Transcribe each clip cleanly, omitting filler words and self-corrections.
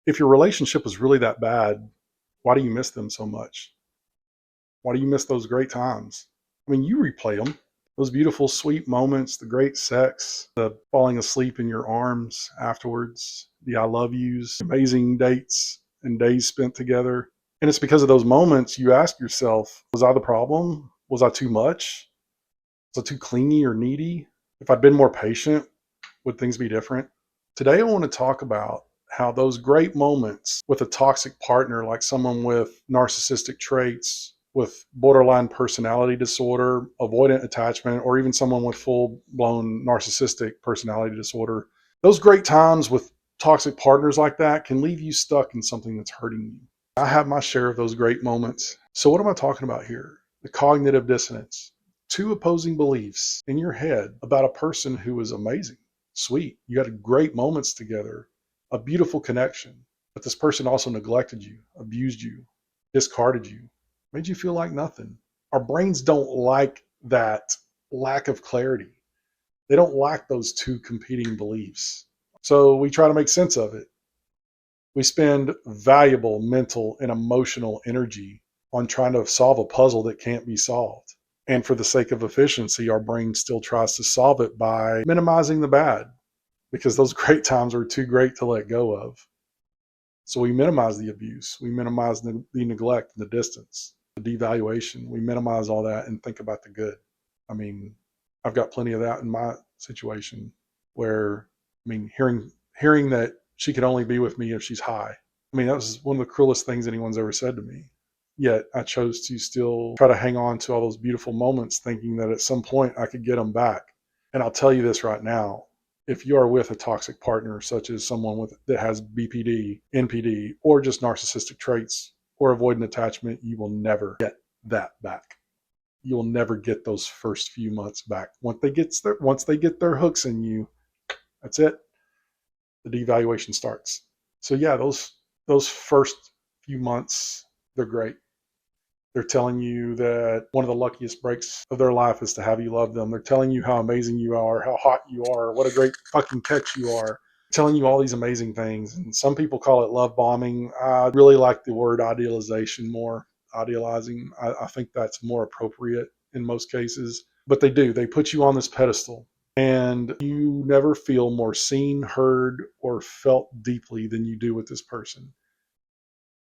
if your relationship was really that bad, why do you miss them so much? Why do you miss those great times? I mean, you replay them. Those beautiful, sweet moments, the great sex, the falling asleep in your arms afterwards, the I love yous, amazing dates and days spent together. And it's because of those moments you ask yourself, was I the problem? Was I too much? Was I too clingy or needy? If I'd been more patient, would things be different? Today, I want to talk about how those great moments with a toxic partner, like someone with narcissistic traits, with borderline personality disorder, avoidant attachment, or even someone with full blown narcissistic personality disorder, those great times with toxic partners like that can leave you stuck in something that's hurting you. I have my share of those great moments. So, what am I talking about here? The cognitive dissonance. Two opposing beliefs in your head about a person who is amazing, sweet. You had great moments together, a beautiful connection. But this person also neglected you, abused you, discarded you, made you feel like nothing. Our brains don't like that lack of clarity. They don't like those two competing beliefs. So we try to make sense of it. We spend valuable mental and emotional energy on trying to solve a puzzle that can't be solved. And for the sake of efficiency, our brain still tries to solve it by minimizing the bad because those great times are too great to let go of. So we minimize the abuse, we minimize the neglect, the distance, the devaluation. We minimize all that and think about the good. I mean, I've got plenty of that in my situation where, I mean, hearing that she could only be with me if she's high. I mean, that was one of the cruelest things anyone's ever said to me. Yet I chose to still try to hang on to all those beautiful moments, thinking that at some point I could get them back. And I'll tell you this right now. If you are with a toxic partner, such as someone that has BPD, NPD, or just narcissistic traits or avoidant attachment, you will never get that back. You will never get those first few months back. Once they get their hooks in you, that's it. The devaluation starts. So yeah, those first few months, they're great. They're telling you that one of the luckiest breaks of their life is to have you love them. They're telling you how amazing you are, how hot you are, what a great fucking catch you are. Telling you all these amazing things. And some people call it love bombing. I really like the word idealization more. Idealizing. I think that's more appropriate in most cases. But they do. They put you on this pedestal. And you never feel more seen, heard, or felt deeply than you do with this person.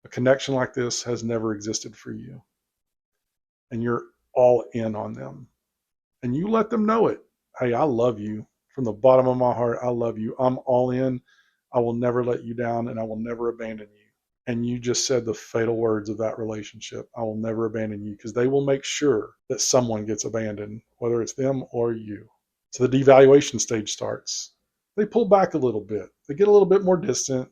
A connection like this has never existed for you. And you're all in on them. And you let them know it. Hey, I love you. From the bottom of my heart, I love you. I'm all in. I will never let you down and I will never abandon you. And you just said the fatal words of that relationship. I will never abandon you, because they will make sure that someone gets abandoned, whether it's them or you. So the devaluation stage starts. They pull back a little bit. They get a little bit more distant.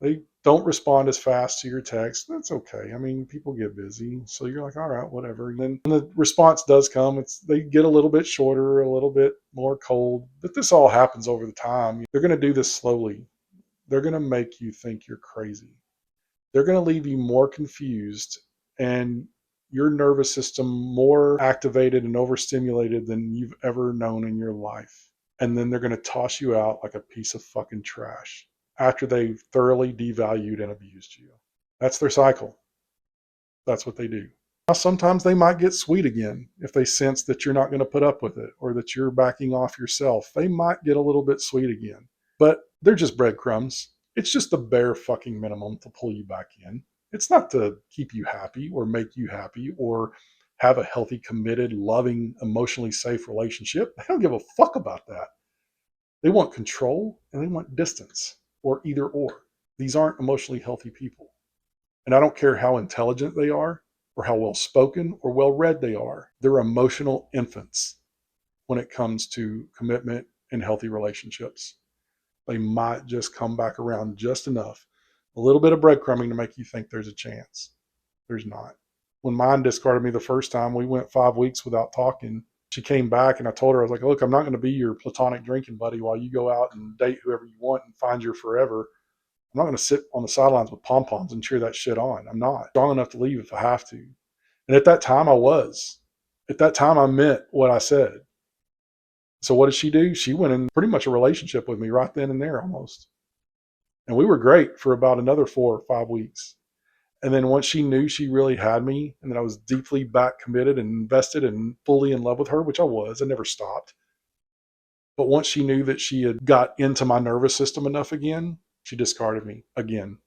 They don't respond as fast to your text. That's okay. I mean, people get busy. So you're like, all right, whatever. And then when the response does come, they get a little bit shorter, a little bit more cold. But this all happens over the time. They're going to do this slowly. They're going to make you think you're crazy. They're going to leave you more confused and your nervous system more activated and overstimulated than you've ever known in your life. And then they're going to toss you out like a piece of fucking trash after they've thoroughly devalued and abused you. That's their cycle. That's what they do. Now, sometimes they might get sweet again if they sense that you're not going to put up with it or that you're backing off yourself. They might get a little bit sweet again, but they're just breadcrumbs. It's just the bare fucking minimum to pull you back in. It's not to keep you happy or make you happy or have a healthy, committed, loving, emotionally safe relationship. They don't give a fuck about that. They want control and they want distance, or either or. These aren't emotionally healthy people. And I don't care how intelligent they are or how well spoken or well read they are. They're emotional infants when it comes to commitment and healthy relationships. They might just come back around just enough. A little bit of breadcrumbing to make you think there's a chance. There's not. When mine discarded me the first time, we went 5 weeks without talking. She came back and I told her, I was like, look, I'm not going to be your platonic drinking buddy while you go out and date whoever you want and find your forever. I'm not going to sit on the sidelines with pom-poms and cheer that shit on. I'm not strong enough to leave if I have to. And at that time I was. At that time I meant what I said. So what did she do? She went in pretty much a relationship with me right then and there almost. And we were great for about another 4 or 5 weeks. And then once she knew she really had me and that I was deeply back committed and invested and fully in love with her, which I was, I never stopped. But once she knew that she had got into my nervous system enough again, she discarded me again.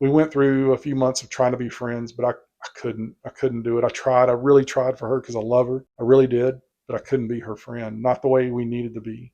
We went through a few months of trying to be friends, but I couldn't. I couldn't do it. I tried. I really tried for her because I love her. I really did, but I couldn't be her friend. Not the way we needed to be.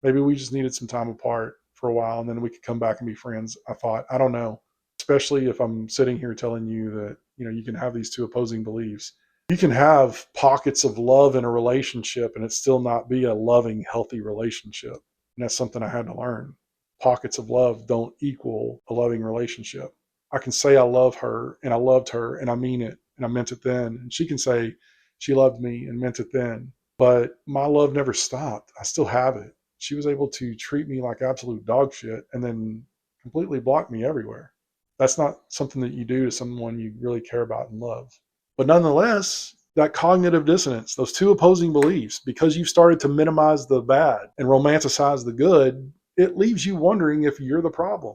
Maybe we just needed some time apart for a while and then we could come back and be friends. I thought, I don't know. Especially if I'm sitting here telling you that, you can have these two opposing beliefs. You can have pockets of love in a relationship and it still not be a loving, healthy relationship. And that's something I had to learn. Pockets of love don't equal a loving relationship. I can say I love her and I loved her and I mean it and I meant it then. And she can say she loved me and meant it then. But my love never stopped. I still have it. She was able to treat me like absolute dog shit and then completely block me everywhere. That's not something that you do to someone you really care about and love. But nonetheless, that cognitive dissonance, those two opposing beliefs, because you've started to minimize the bad and romanticize the good, it leaves you wondering if you're the problem.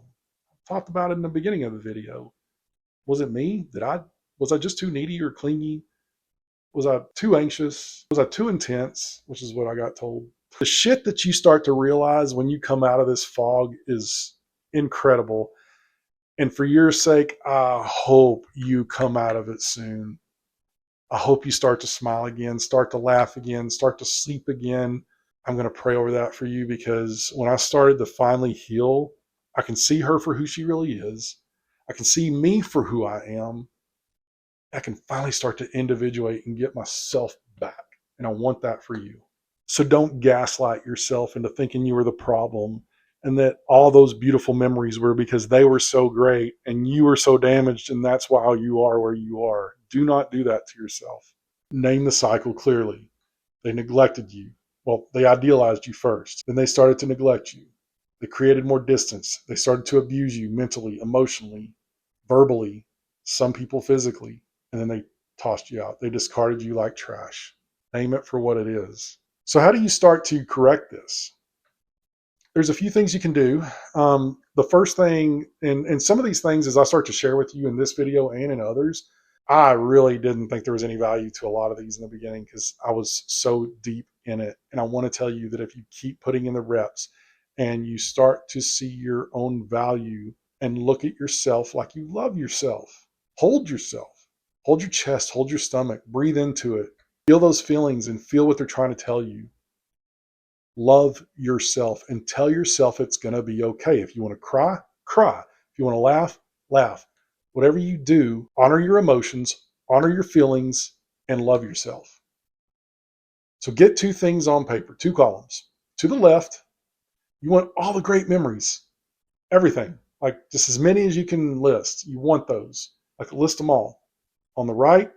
I talked about it in the beginning of the video. Was it me? Was I just too needy or clingy? Was I too anxious? Was I too intense? Which is what I got told. The shit that you start to realize when you come out of this fog is incredible. And for your sake, I hope you come out of it soon. I hope you start to smile again, start to laugh again, start to sleep again. I'm going to pray over that for you because when I started to finally heal, I can see her for who she really is. I can see me for who I am. I can finally start to individuate and get myself back. And I want that for you. So don't gaslight yourself into thinking you were the problem and that all those beautiful memories were because they were so great and you were so damaged and that's why you are where you are. Do not do that to yourself. Name the cycle clearly. They neglected you. Well, they idealized you first. Then they started to neglect you. They created more distance. They started to abuse you mentally, emotionally, verbally, some people physically, and then they tossed you out. They discarded you like trash. Name it for what it is. So how do you start to correct this? There's a few things you can do. The first thing, and some of these things as I start to share with you in this video and in others, I really didn't think there was any value to a lot of these in the beginning because I was so deep in it. And I want to tell you that if you keep putting in the reps and you start to see your own value and look at yourself like you love yourself, hold yourself, hold your chest, hold your stomach, breathe into it, feel those feelings and feel what they're trying to tell you. Love yourself and tell yourself it's going to be okay. If you want to cry, cry. If you want to laugh, laugh. Whatever you do, honor your emotions, honor your feelings, and love yourself. So get two things on paper, two columns. To the left, you want all the great memories, everything, like just as many as you can list. You want those, like list them all. On the right,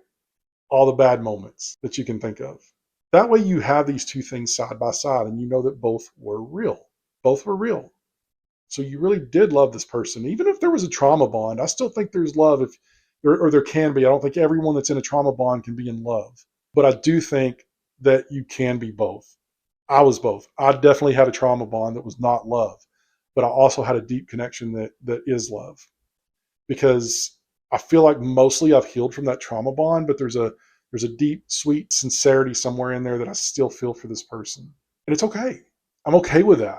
all the bad moments that you can think of. That way you have these two things side by side and you know that both were real. Both were real. So you really did love this person. Even if there was a trauma bond, I still think there's love or there can be. I don't think everyone that's in a trauma bond can be in love. But I do think that you can be both. I was both. I definitely had a trauma bond that was not love, but I also had a deep connection that is love. Because I feel like mostly I've healed from that trauma bond, but there's a deep, sweet sincerity somewhere in there that I still feel for this person. And it's okay. I'm okay with that.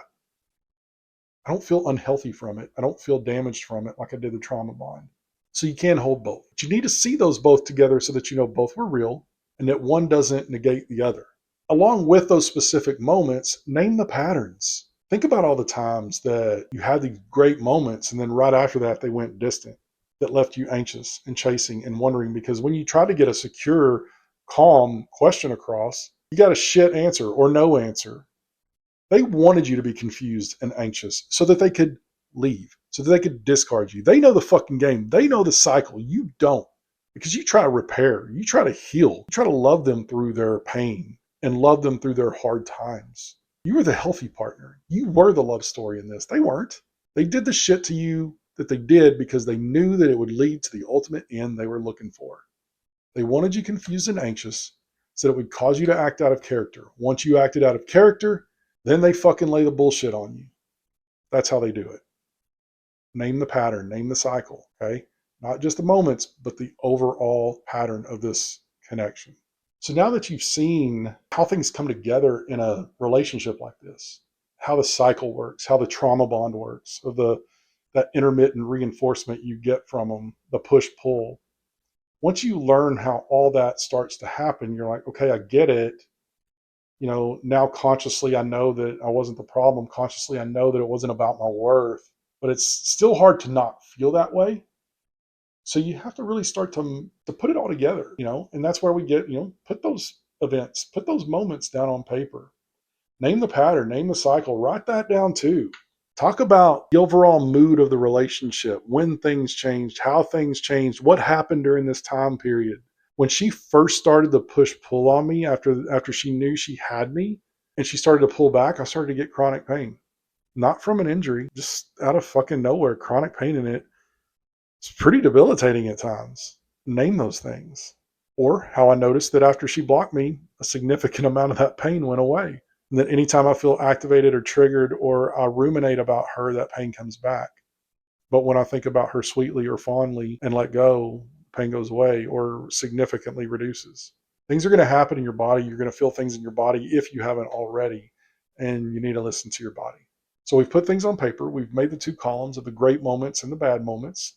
I don't feel unhealthy from it. I don't feel damaged from it like I did the trauma bond. So you can hold both. But you need to see those both together so that you know both were real and that one doesn't negate the other. Along with those specific moments, name the patterns. Think about all the times that you had these great moments and then right after that they went distant, that left you anxious and chasing and wondering because when you try to get a secure, calm question across, you got a shit answer or no answer. They wanted you to be confused and anxious so that they could leave, so that they could discard you. They know the fucking game. They know the cycle. You don't. Because you try to repair, you try to heal, you try to love them through their pain and love them through their hard times. You were the healthy partner. You were the love story in this. They weren't. They did the shit to you that they did because they knew that it would lead to the ultimate end they were looking for. They wanted you confused and anxious so that it would cause you to act out of character. Once you acted out of character, then they fucking lay the bullshit on you. That's how they do it. Name the pattern, name the cycle, okay? Not just the moments, but the overall pattern of this connection. So now that you've seen how things come together in a relationship like this, how the cycle works, how the trauma bond works, of that intermittent reinforcement you get from them, the push pull. Once you learn how all that starts to happen, you're like, okay, I get it. Now consciously I know that I wasn't the problem. Consciously I know that it wasn't about my worth, but it's still hard to not feel that way. So you have to really start to put it all together, and that's where we get, put those events, put those moments down on paper. Name the pattern, name the cycle, write that down too. Talk about the overall mood of the relationship, when things changed, how things changed, what happened during this time period. When she first started to push pull on me after she knew she had me and she started to pull back, I started to get chronic pain. Not from an injury, just out of fucking nowhere, chronic pain in it. It's pretty debilitating at times. Name those things. Or how I noticed that after she blocked me, a significant amount of that pain went away. And that anytime I feel activated or triggered or I ruminate about her, that pain comes back. But when I think about her sweetly or fondly and let go, pain goes away or significantly reduces. Things are going to happen in your body. You're going to feel things in your body if you haven't already, and you need to listen to your body. So we've put things on paper. We've made the two columns of the great moments and the bad moments.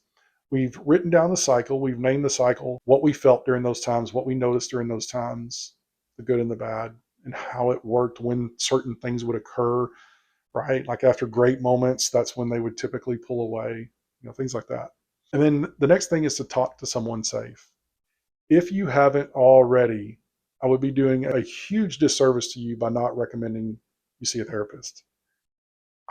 We've written down the cycle. We've named the cycle, what we felt during those times, what we noticed during those times, the good and the bad, and how it worked when certain things would occur, right? Like after great moments, that's when they would typically pull away, things like that. And then the next thing is to talk to someone safe. If you haven't already, I would be doing a huge disservice to you by not recommending you see a therapist.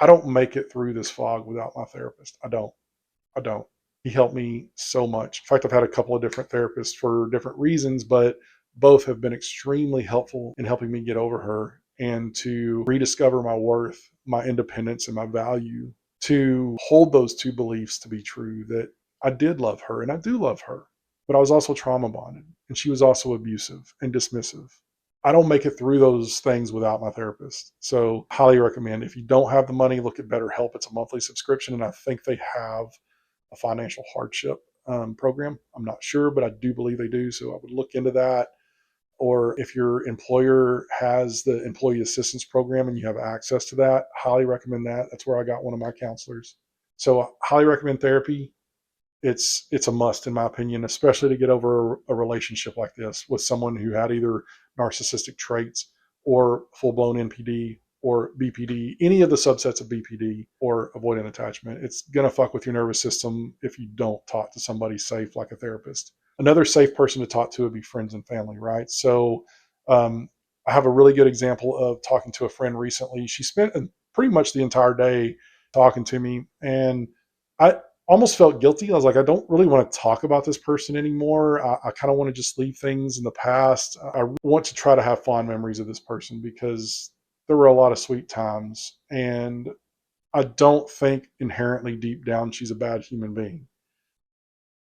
I don't make it through this fog without my therapist. I don't. He helped me so much. In fact, I've had a couple of different therapists for different reasons, but both have been extremely helpful in helping me get over her and to rediscover my worth, my independence, and my value, to hold those two beliefs to be true, that I did love her and I do love her, but I was also trauma bonded and she was also abusive and dismissive. I don't make it through those things without my therapist. So highly recommend. If you don't have the money, look at BetterHelp. It's a monthly subscription, and I think they have a financial hardship program. I'm not sure, but I do believe they do. So I would look into that. Or if your employer has the employee assistance program and you have access to that, highly recommend that. That's where I got one of my counselors. So I highly recommend therapy. It's a must in my opinion, especially to get over a relationship like this with someone who had either narcissistic traits or full-blown NPD or BPD, any of the subsets of BPD or avoidant attachment. It's going to fuck with your nervous system if you don't talk to somebody safe like a therapist. Another safe person to talk to would be friends and family, right? So I have a really good example of talking to a friend recently. She spent pretty much the entire day talking to me, and I almost felt guilty. I was like, I don't really want to talk about this person anymore. I kind of want to just leave things in the past. I want to try to have fond memories of this person because there were a lot of sweet times. And I don't think inherently deep down she's a bad human being.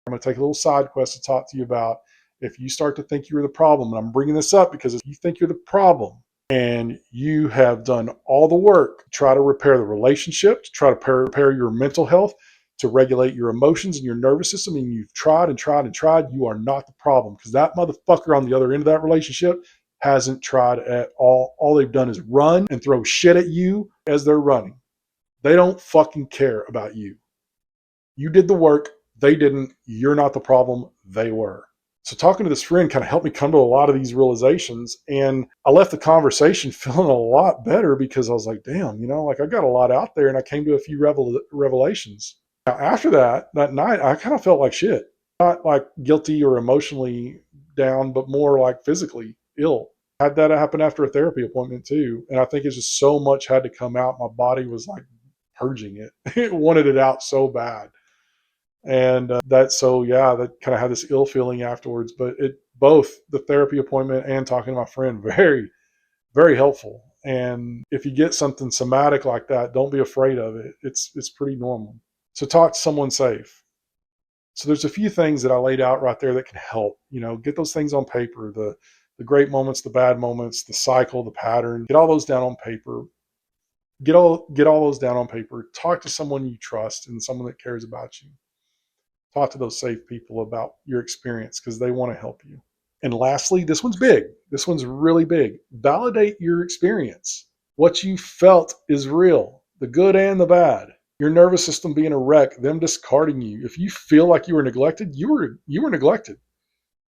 I'm going to take a little side quest to talk to you about if you start to think you're the problem. And I'm bringing this up because if you think you're the problem and you have done all the work to try to repair the relationship, to try to repair your mental health, to regulate your emotions and your nervous system, and you've tried and tried and tried, you are not the problem, because that motherfucker on the other end of that relationship hasn't tried at all. All they've done is run and throw shit at you as they're running. They don't fucking care about you. You did the work. They didn't. You're not the problem. They were. So talking to this friend kind of helped me come to a lot of these realizations. And I left the conversation feeling a lot better because I was like, damn, like I got a lot out there and I came to a few revelations. Now, after that night, I kind of felt like shit. Not like guilty or emotionally down, but more like physically ill. I had that happen after a therapy appointment too. And I think it's just so much had to come out. My body was like purging it. It wanted it out so bad. And that kind of had this ill feeling afterwards. But both the therapy appointment and talking to my friend, very, very helpful. And if you get something somatic like that, don't be afraid of it. It's pretty normal. So talk to someone safe. So there's a few things that I laid out right there that can help. Get those things on paper, the great moments, the bad moments, the cycle, the pattern. Get all those down on paper. Get all those down on paper. Talk to someone you trust and someone that cares about you. Talk to those safe people about your experience because they want to help you. And lastly, this one's big. This one's really big. Validate your experience. What you felt is real, the good and the bad. Your nervous system being a wreck, them discarding you. If you feel like you were neglected, you were neglected.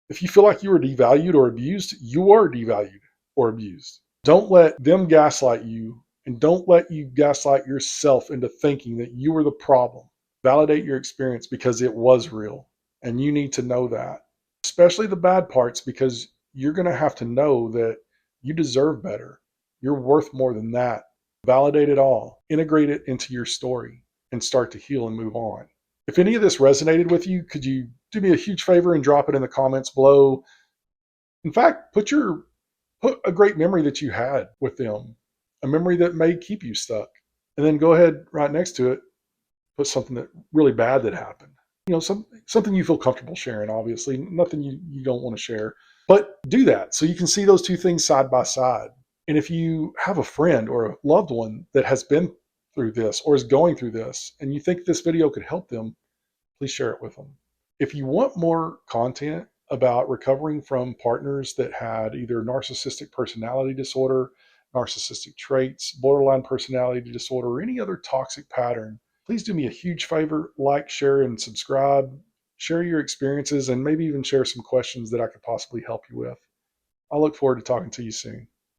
If you feel like you were devalued or abused, you are devalued or abused. Don't let them gaslight you, and don't let you gaslight yourself into thinking that you were the problem. Validate your experience because it was real, and you need to know that, especially the bad parts, because you're going to have to know that you deserve better. You're worth more than that. Validate it all, integrate it into your story, and start to heal and move on. If any of this resonated with you, could you do me a huge favor and drop it in the comments below? In fact, put a great memory that you had with them, a memory that may keep you stuck, and then go ahead right next to it, put something that really bad that happened. Something you feel comfortable sharing, obviously, nothing you don't want to share, but do that so you can see those two things side by side. And if you have a friend or a loved one that has been through this or is going through this, and you think this video could help them, please share it with them. If you want more content about recovering from partners that had either narcissistic personality disorder, narcissistic traits, borderline personality disorder, or any other toxic pattern, please do me a huge favor, like, share, and subscribe. Share your experiences and maybe even share some questions that I could possibly help you with. I look forward to talking to you soon.